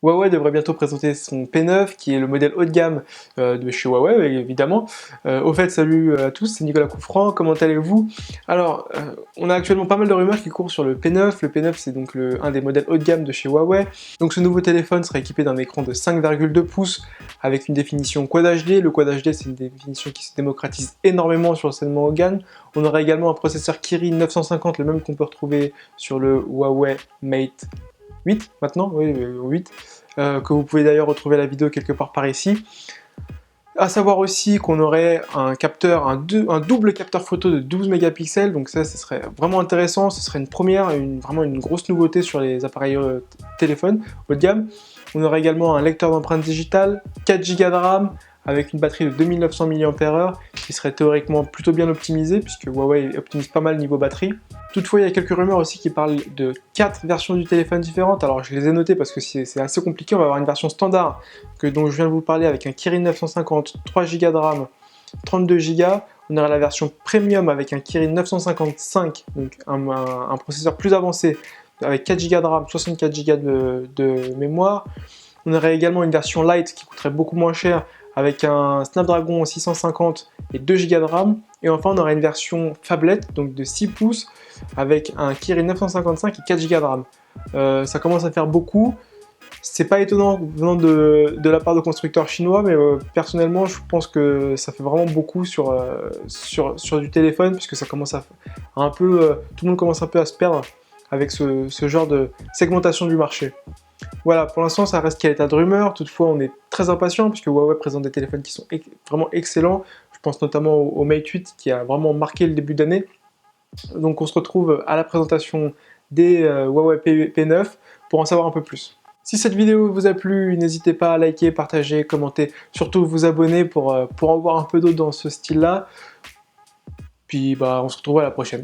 Huawei devrait bientôt présenter son P9, qui est le modèle haut de gamme de chez Huawei, évidemment. Au fait, salut à tous, c'est Nicolas Couffran, comment allez-vous? Alors, on a actuellement pas mal de rumeurs qui courent sur le P9. Le P9, c'est donc un des modèles haut de gamme de chez Huawei. Donc ce nouveau téléphone sera équipé d'un écran de 5,2 pouces avec une définition Quad HD. Le Quad HD, c'est une définition qui se démocratise énormément sur le segment haut de gamme. On aura également un processeur Kirin 950, le même qu'on peut retrouver sur le Huawei Mate 8 maintenant, oui, 8, que vous pouvez d'ailleurs retrouver la vidéo quelque part par ici. A savoir aussi qu'on aurait un capteur, un double capteur photo de 12 mégapixels, donc ça, ce serait vraiment intéressant, ce serait une première, vraiment une grosse nouveauté sur les appareils téléphones haut de gamme. On aurait également un lecteur d'empreintes digitales, 4 Go de RAM, avec une batterie de 2900 mAh, qui serait théoriquement plutôt bien optimisée, puisque Huawei optimise pas mal niveau batterie. Toutefois, il y a quelques rumeurs aussi qui parlent de 4 versions du téléphone différentes. Alors je les ai notées parce que c'est assez compliqué. On va avoir une version standard dont je viens de vous parler avec un Kirin 950, 3 Go de RAM, 32 Go. On aura la version premium avec un Kirin 955, donc un processeur plus avancé avec 4 Go de RAM, 64 Go de mémoire. On aurait également une version light qui coûterait beaucoup moins cher avec un Snapdragon 650 et 2 Go de RAM. Et enfin, on aurait une version phablette, donc de 6 pouces, avec un Kirin 955 et 4 Go de RAM. Ça commence à faire beaucoup. C'est pas étonnant venant de la part de constructeurs chinois, mais personnellement, je pense que ça fait vraiment beaucoup sur du téléphone, puisque ça commence à un peu, tout le monde commence un peu à se perdre avec ce genre de segmentation du marché. Voilà, pour l'instant ça reste qu'à l'état de rumeur, toutefois on est très impatient puisque Huawei présente des téléphones qui sont vraiment excellents. Je pense notamment au Mate 8 qui a vraiment marqué le début d'année. Donc on se retrouve à la présentation des Huawei P9 pour en savoir un peu plus. Si cette vidéo vous a plu, n'hésitez pas à liker, partager, commenter, surtout vous abonner pour en voir un peu d'autres dans ce style-là. Puis on se retrouve à la prochaine.